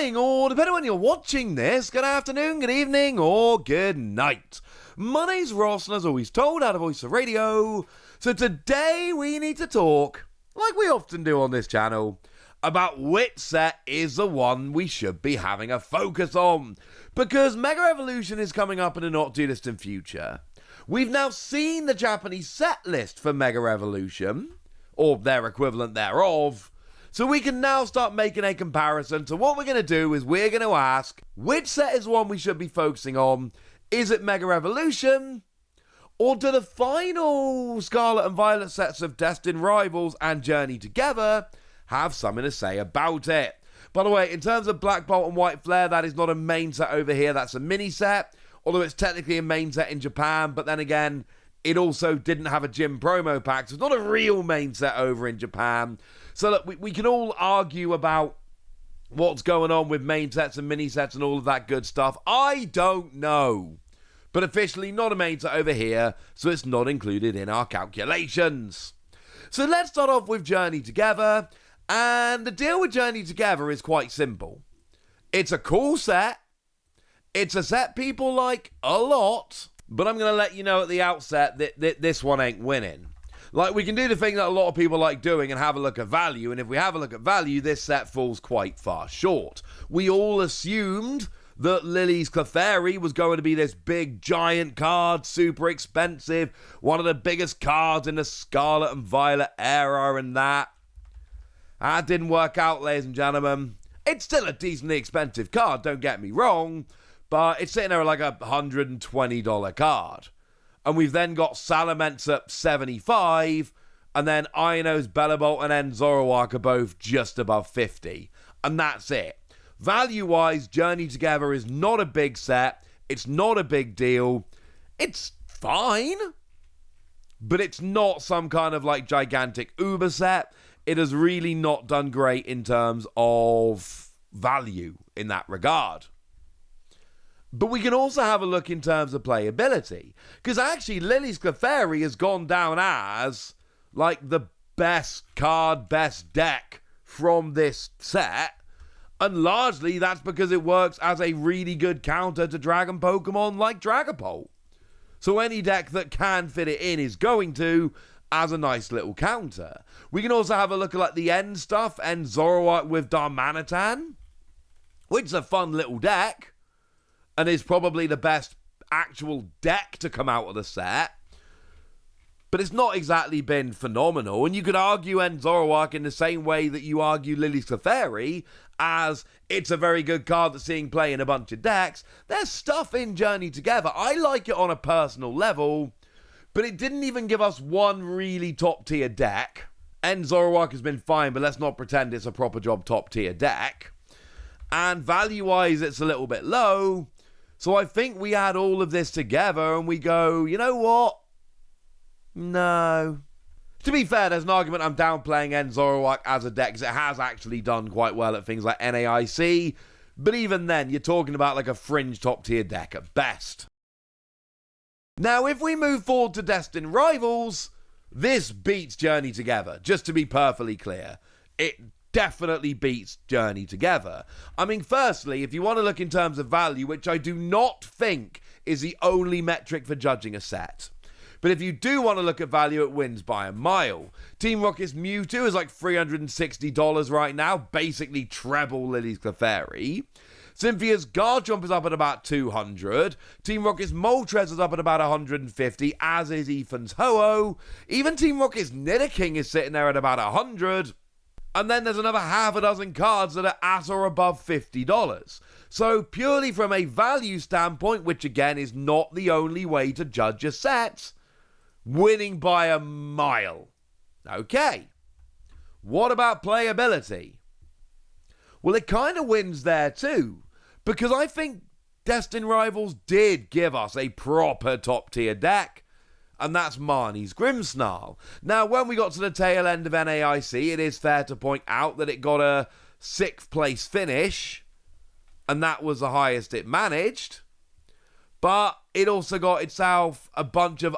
morning, or depending on when you're watching this, good afternoon, good evening, or good night. My name's Ross, and as always told, out of Voice of Radio. So today we need to talk, like we often do on this channel, about which set is the one we should be having a focus on. Because Mega Evolution is coming up in a not too distant future. We've now seen the Japanese set list for Mega Evolution, or their equivalent thereof. So we can now start making a comparison. So what we're going to do is we're going to ask, which set is the one we should be focusing on? Is it Mega Evolution? Or do the final Scarlet and Violet sets of Destined Rivals and Journey Together have something to say about it? By the way, in terms of Black Bolt and White Flare, that is not a main set over here. That's a mini set. Although it's technically a main set in Japan. But then again, it also didn't have a gym promo pack. So it's not a real main set over in Japan. So look, we can all argue about what's going on with main sets and mini sets and all of that good stuff. I don't know. But officially not a main set over here, so it's not included in our calculations. So let's start off with Journey Together. And the deal with Journey Together is quite simple. It's a cool set. It's a set people like a lot. But I'm going to let you know at the outset that this one ain't winning. Like, we can do the thing that a lot of people like doing and have a look at value, and if we have a look at value, this set falls quite far short. We all assumed that Lily's Clefairy was going to be this big, giant card, super expensive, one of the biggest cards in the Scarlet and Violet era, and that didn't work out, ladies and gentlemen. It's still a decently expensive card, don't get me wrong, but it's sitting there like a $120 card. And we've then got Salamence at 75, and then Iono's Bellabolt and then Zoroark are both just above 50. And that's it. Value-wise, Journey Together is not a big set. It's not a big deal. It's fine. But it's not some kind of like gigantic uber set. It has really not done great in terms of value in that regard. But we can also have a look in terms of playability. Because actually, Lily's Clefairy has gone down as, like, the best card, best deck from this set. And largely, that's because it works as a really good counter to Dragon Pokemon like Dragapult. So any deck that can fit it in is going to, as a nice little counter. We can also have a look at, like, the end stuff, End Zoroark with Darmanitan, which is a fun little deck. And is probably the best actual deck to come out of the set. But it's not exactly been phenomenal. And you could argue End Zoroark in the same way that you argue Lily's Clefairy, as it's a very good card that's seeing play in a bunch of decks. There's stuff in Journey Together. I like it on a personal level, but it didn't even give us one really top-tier deck. End Zoroark has been fine, but let's not pretend it's a proper job top-tier deck. And value-wise, it's a little bit low. So I think we add all of this together and we go, you know what? No. To be fair, there's an argument I'm downplaying End Zoroark as a deck because it has actually done quite well at things like NAIC. But even then, you're talking about like a fringe top tier deck at best. Now, if we move forward to Destined Rivals, this beats Journey Together, just to be perfectly clear. It definitely beats Journey Together. I mean, firstly, if you want to look in terms of value, which I do not think is the only metric for judging a set, but if you do want to look at value, it wins by a mile. Team Rocket's Mewtwo is like $360 right now, basically treble Lily's Clefairy. Cynthia's Garchomp is up at about $200. Team Rocket's Moltres is up at about $150, as is Ethan's Ho-Oh. Even Team Rocket's Nidoking is sitting there at about $100. And then there's another half a dozen cards that are at or above $50. So purely from a value standpoint, which again is not the only way to judge a set, winning by a mile. Okay. What about playability? Well, it kind of wins there too, because I think Destined Rivals did give us a proper top tier deck. And that's Marnie's Grimmsnarl. Now, when we got to the tail end of NAIC, it is fair to point out that it got a 6th place finish, and that was the highest it managed. But it also got itself a bunch of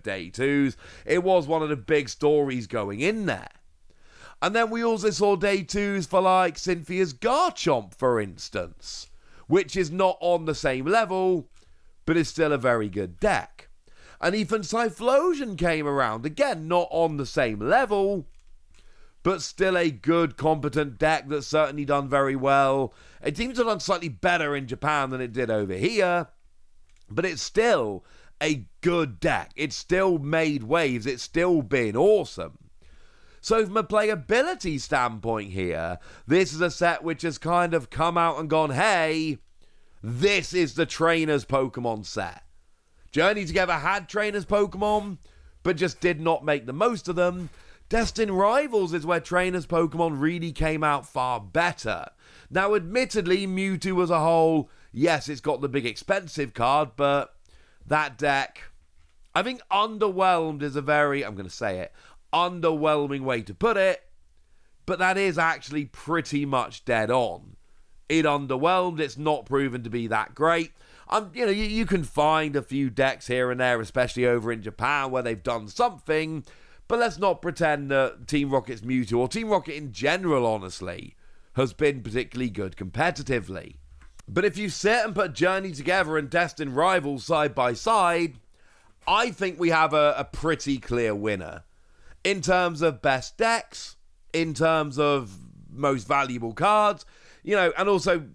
day twos. It was one of the big stories going in there. And then we also saw day 2s for like Cynthia's Garchomp, for instance, which is not on the same level, but is still a very good deck. And even Typhlosion came around, again, not on the same level, but still a good, competent deck that's certainly done very well. It seems to have done slightly better in Japan than it did over here, but it's still a good deck. It's still made waves. It's still been awesome. So from a playability standpoint here, this is a set which has kind of come out and gone, hey, this is the Trainers Pokemon set. Journey Together had Trainers Pokemon, but just did not make the most of them. Destined Rivals is where Trainers Pokemon really came out far better. Now, admittedly, Mewtwo as a whole, yes, it's got the big expensive card, but that deck, I think underwhelmed is a very, I'm going to say it, underwhelming way to put it, but that is actually pretty much dead on. It underwhelmed. It's not proven to be that great. You can find a few decks here and there, especially over in Japan, where they've done something, but let's not pretend that Team Rocket's Mewtwo, or Team Rocket in general, honestly, has been particularly good competitively. But if you sit and put Journey Together and Destined Rivals side by side, I think we have a pretty clear winner. In terms of best decks, in terms of most valuable cards, and also,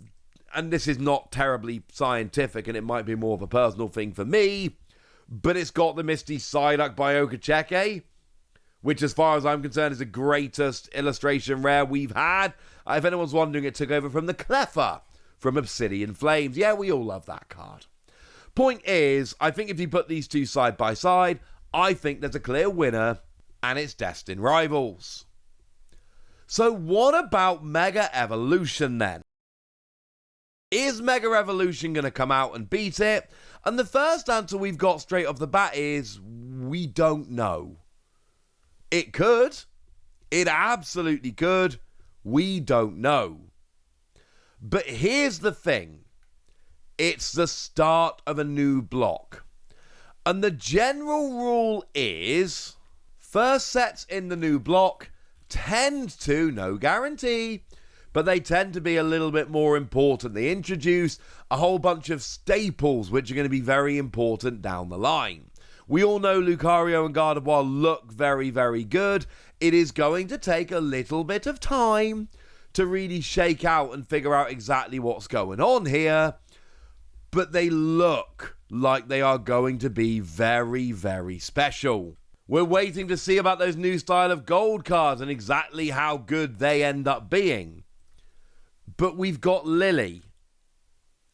and this is not terribly scientific and it might be more of a personal thing for me, but it's got the Misty Psyduck by Okacheke, which as far as I'm concerned is the greatest illustration rare we've had. If anyone's wondering, it took over from the Cleffa from Obsidian Flames. Yeah, we all love that card. Point is, I think if you put these two side by side, I think there's a clear winner, and it's Destined Rivals. So what about Mega Evolution then? Is Mega Evolution going to come out and beat it? And the first answer we've got straight off the bat is, we don't know. It could. It absolutely could. We don't know. But here's the thing. It's the start of a new block. And the general rule is, first sets in the new block tend to, no guarantee, but they tend to be a little bit more important. They introduce a whole bunch of staples which are going to be very important down the line. We all know Lucario and Gardevoir look very, very good. It is going to take a little bit of time to really shake out and figure out exactly what's going on here, but they look like they are going to be very, very special. We're waiting to see about those new style of gold cards and exactly how good they end up being. But we've got Lily.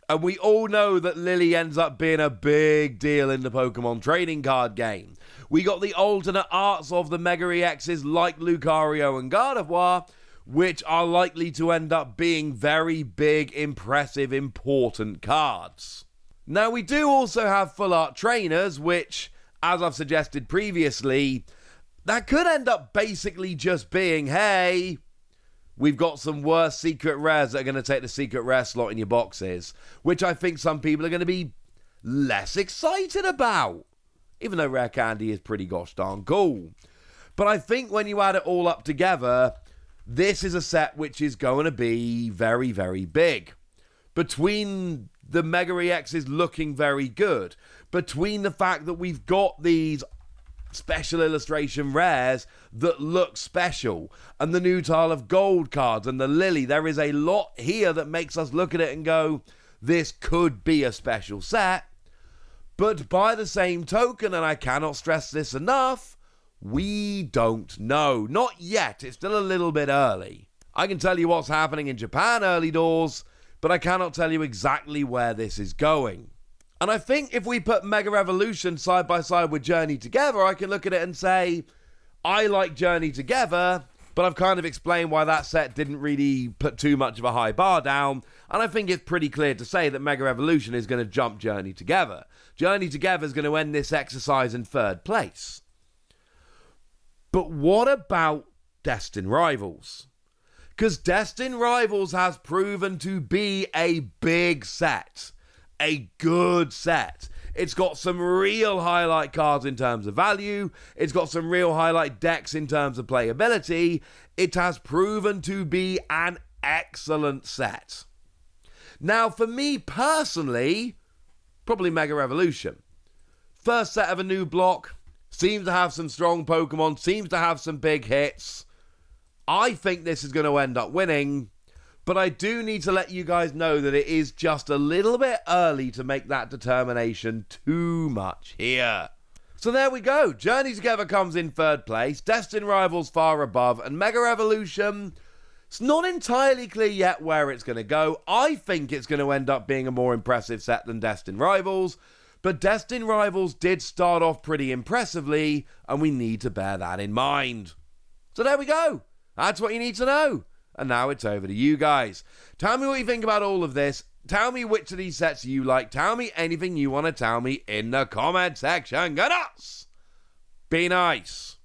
And we all know that Lily ends up being a big deal in the Pokemon trading card game. We got the alternate arts of the Mega EXs like Lucario and Gardevoir, which are likely to end up being very big, impressive, important cards. Now, we do also have full art trainers, which, as I've suggested previously, that could end up basically just being, hey, we've got some worse secret rares that are going to take the secret rare slot in your boxes, which I think some people are going to be less excited about, even though rare candy is pretty gosh darn cool. But I think when you add it all up together, this is a set which is going to be very, very big. Between the Mega EXs looking very good, between the fact that we've got these special illustration rares that look special, and the new tile of gold cards and the Lily, there is a lot here that makes us look at it and go, this could be a special set. But by the same token, and I cannot stress this enough, we don't know. Not yet. It's still a little bit early. I can tell you what's happening in Japan early doors, but I cannot tell you exactly where this is going. And I think if we put Mega Evolution side by side with Journey Together, I can look at it and say, I like Journey Together, but I've kind of explained why that set didn't really put too much of a high bar down, and I think it's pretty clear to say that Mega Evolution is going to jump Journey Together. Journey Together is going to end this exercise in third place. But what about Destined Rivals? Because Destined Rivals has proven to be a big set. A good set. It's got some real highlight cards in terms of value. It's got some real highlight decks in terms of playability. It has proven to be an excellent set. Now, for me personally, probably Mega Revolution. First set of a new block, seems to have some strong Pokemon, seems to have some big hits. I think this is going to end up winning, but I do need to let you guys know that it is just a little bit early to make that determination too much here. So there we go. Journey Together comes in third place, Destined Rivals far above, and Mega Revolution, it's not entirely clear yet where it's going to go. I think it's going to end up being a more impressive set than Destined Rivals, but Destined Rivals did start off pretty impressively, and we need to bear that in mind. So there we go. That's what you need to know. And now it's over to you guys. Tell me what you think about all of this. Tell me which of these sets you like. Tell me anything you want to tell me in the comment section. Go nuts! Be nice.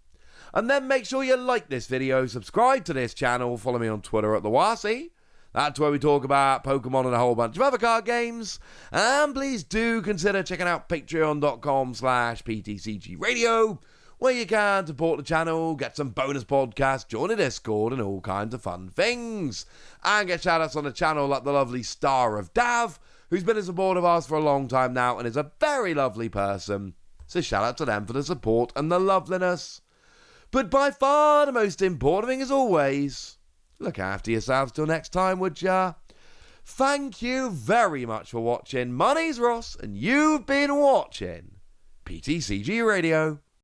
And then make sure you like this video, subscribe to this channel, follow me on Twitter at the Wasi. That's where we talk about Pokemon and a whole bunch of other card games. And please do consider checking out patreon.com/PTCG Radio, where you can support the channel, get some bonus podcasts, join a Discord, and all kinds of fun things. And get shout-outs on the channel like the lovely Star of Dav, who's been a supporter of ours for a long time now and is a very lovely person. So shout-out to them for the support and the loveliness. But by far the most important thing, as always, look after yourselves till next time, would ya? Thank you very much for watching. My name's Ross, and you've been watching PTCG Radio.